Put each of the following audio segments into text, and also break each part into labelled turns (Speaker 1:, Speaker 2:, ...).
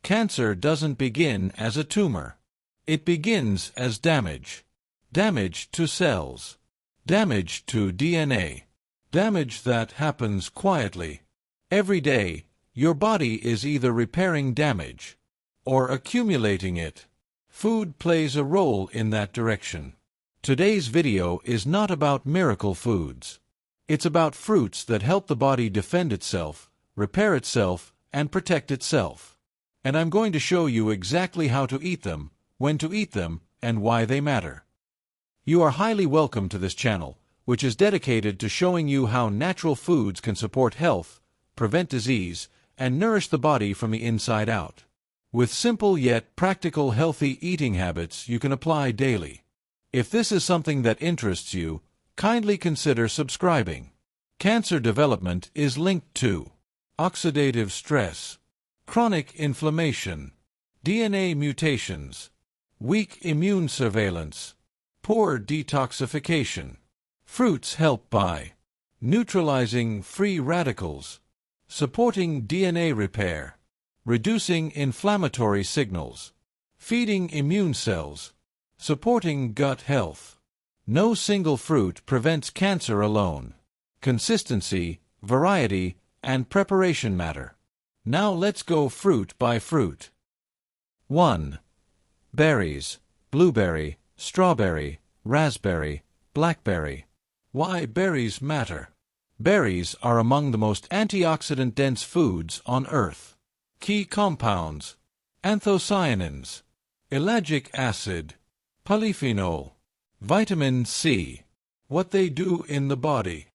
Speaker 1: Cancer doesn't begin as a tumor. It begins as damage. Damage to cells. Damage to DNA. Damage that happens quietly. Every day, your body is either repairing damage or accumulating it. Food plays a role in that direction. Today's video is not about miracle foods. It's about fruits that help the body defend itself, repair itself, and protect itself. And I'm going to show you exactly how to eat them, when to eat them, and why they matter. You are highly welcome to this channel, which is dedicated to showing you how natural foods can support health, prevent disease, and nourish the body from the inside out. With simple yet practical healthy eating habits you can apply daily. If this is something that interests you, kindly consider subscribing. Cancer development is linked to oxidative stress, chronic inflammation, DNA mutations, weak immune surveillance, poor detoxification. Fruits help by neutralizing free radicals, supporting DNA repair, reducing inflammatory signals, feeding immune cells, supporting gut health. No single fruit prevents cancer alone. Consistency, variety, and preparation matter. Now let's go fruit by fruit. 1. Berries: blueberry, strawberry, raspberry, blackberry. Why berries matter? Berries are among the most antioxidant-dense foods on Earth. Key compounds: anthocyanins, ellagic acid, polyphenol, vitamin C. What they do in the body: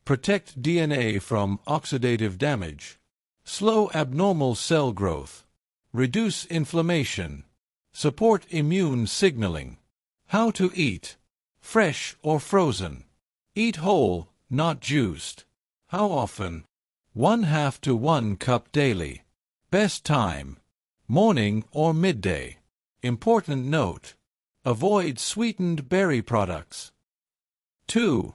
Speaker 1: protect DNA from oxidative damage, slow abnormal cell growth, reduce inflammation, support immune signaling. How to eat: fresh or frozen. Eat whole, not juiced. How often? 1/2 to 1 cup daily. Best time: morning or midday. Important note: avoid sweetened berry products. 2.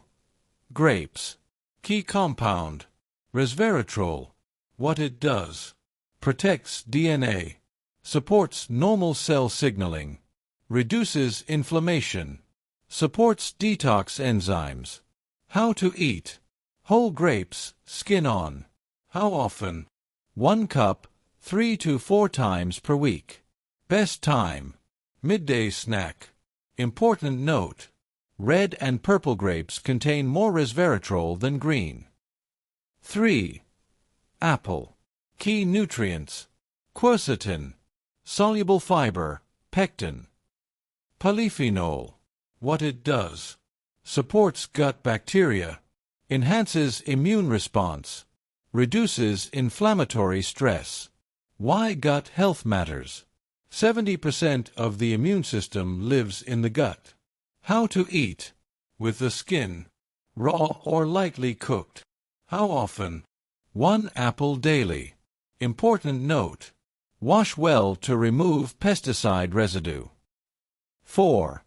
Speaker 1: Grapes. Key compound: resveratrol. What it does: protects DNA, supports normal cell signaling, reduces inflammation, supports detox enzymes. How to eat: whole grapes, skin on. How often? 1 cup, 3 to 4 times per week. Best time: midday snack. Important note: red and purple grapes contain more resveratrol than green. 3. Apple. Key nutrients: quercetin, soluble fiber, pectin, polyphenol. What it does: supports gut bacteria, enhances immune response, reduces inflammatory stress. Why gut health matters: 70% of the immune system lives in the gut. How to eat: with the skin, raw or lightly cooked. How often? 1 apple daily. Important note: wash well to remove pesticide residue. 4.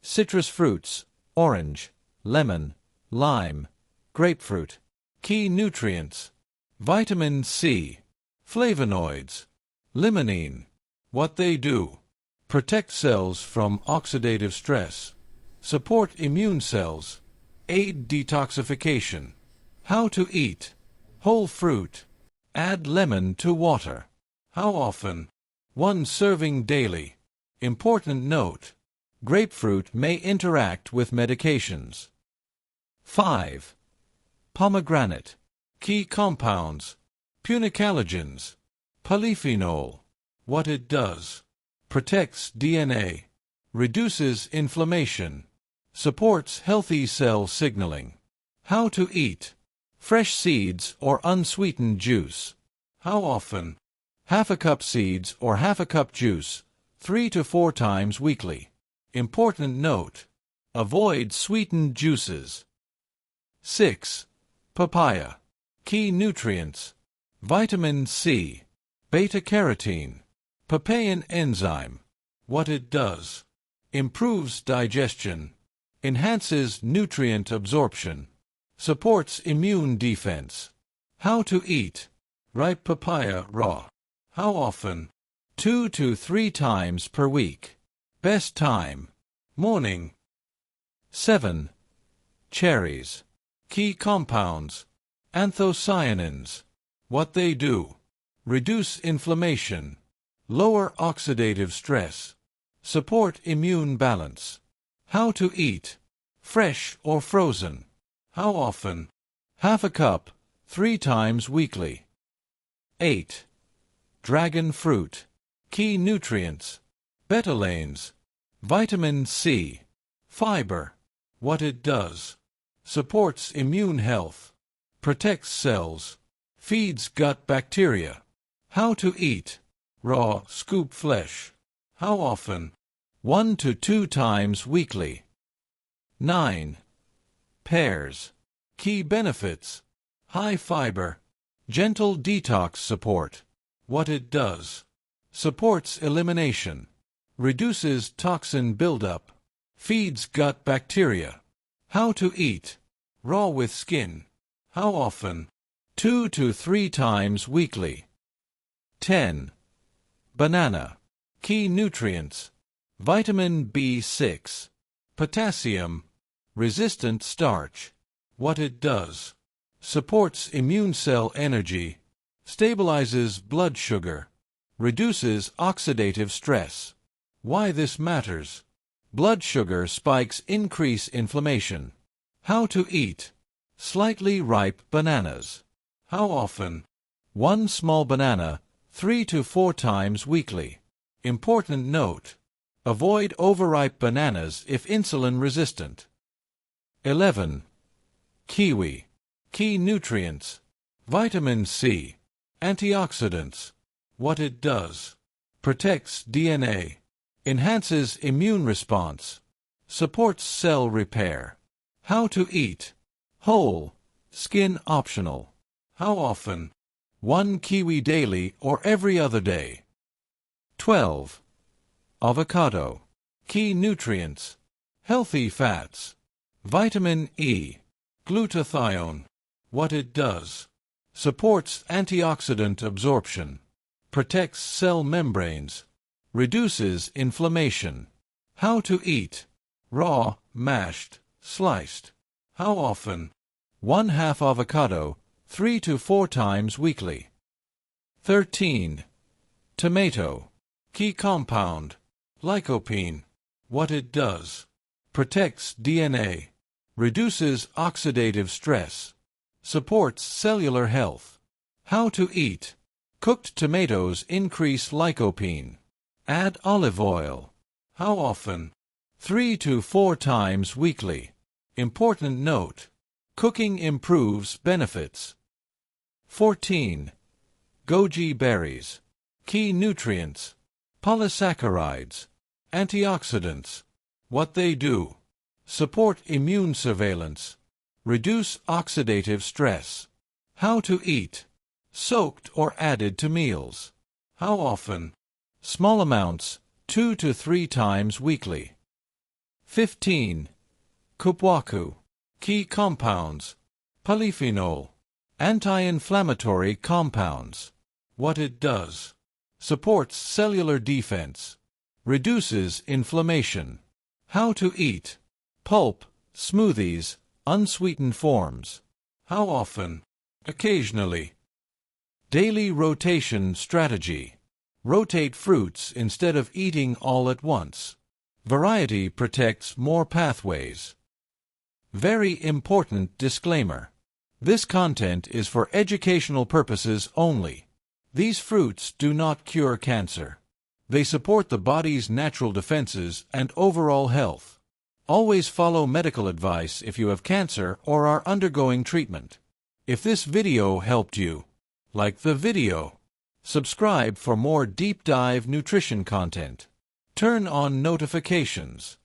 Speaker 1: Citrus fruits: orange, lemon, lime, grapefruit. Key nutrients: vitamin C, flavonoids, limonene. What they do: protect cells from oxidative stress, support immune cells, aid detoxification. How to eat: whole fruit. Add lemon to water. How often? 1 serving daily. Important note: grapefruit may interact with medications. 5. Pomegranate. Key compounds: punicalagins, polyphenol. What it does: protects DNA, reduces inflammation, supports healthy cell signaling. How to eat: fresh seeds or unsweetened juice. How often? 1/2 cup seeds or 1/2 cup juice, 3 to 4 times weekly. Important note: avoid sweetened juices. 6. Papaya. Key nutrients: vitamin C, beta-carotene, papain enzyme. What it does: improves digestion, enhances nutrient absorption, supports immune defense. How to eat: ripe papaya raw. How often? 2 to 3 times per week. Best time: morning. 7. Cherries. Key compounds: anthocyanins. What they do: reduce inflammation, lower oxidative stress, support immune balance. How to eat: fresh or frozen. How often? Half a cup, 3 times weekly. 8. Dragon fruit. Key nutrients: betalains, vitamin C, fiber. What it does: supports immune health, protects cells, feeds gut bacteria. How to eat: raw, scoop flesh. How often? 1 to 2 times weekly. 9. Pears. Key benefits: high fiber, gentle detox support. What it does: supports elimination, reduces toxin buildup, feeds gut bacteria. How to eat: raw with skin. How often? 2 to 3 times weekly. 10. Banana. Key nutrients: vitamin B6, potassium, resistant starch. What it does: supports immune cell energy, stabilizes blood sugar, reduces oxidative stress. Why this matters: blood sugar spikes increase inflammation. How to eat: slightly ripe bananas. How often? 1 small banana, 3 to 4 times weekly. Important note: avoid overripe bananas if insulin resistant. 11. Kiwi. Key nutrients: vitamin C, antioxidants. What it does: protects DNA, enhances immune response, supports cell repair. How to eat: whole, skin optional. How often? 1 kiwi daily or every other day. 12. Avocado. Key nutrients: healthy fats, vitamin E, glutathione. What it does: supports antioxidant absorption, protects cell membranes, reduces inflammation. How to eat: raw, mashed, sliced. How often? 1/2 avocado, 3 to 4 times weekly. 13. Tomato. Key compound: lycopene. What it does: protects DNA, reduces oxidative stress, supports cellular health. How to eat: cooked tomatoes increase lycopene. Add olive oil. How often? 3 to 4 times weekly. Important note: cooking improves benefits. 14. Goji berries. Key nutrients: polysaccharides, antioxidants. What they do: support immune surveillance, reduce oxidative stress. How to eat: soaked or added to meals. How often? Small amounts, 2 to 3 times weekly. 15. Kupwaku. Key compounds: polyphenol, anti-inflammatory compounds. What it does: supports cellular defense, reduces inflammation. How to eat: pulp, smoothies, unsweetened forms. How often? Occasionally. Daily rotation strategy: rotate fruits instead of eating all at once. Variety protects more pathways. Very important disclaimer: this content is for educational purposes only. These fruits do not cure cancer. They support the body's natural defenses and overall health. Always follow medical advice if you have cancer or are undergoing treatment. If this video helped you, like the video. Subscribe for more deep dive nutrition content. Turn on notifications.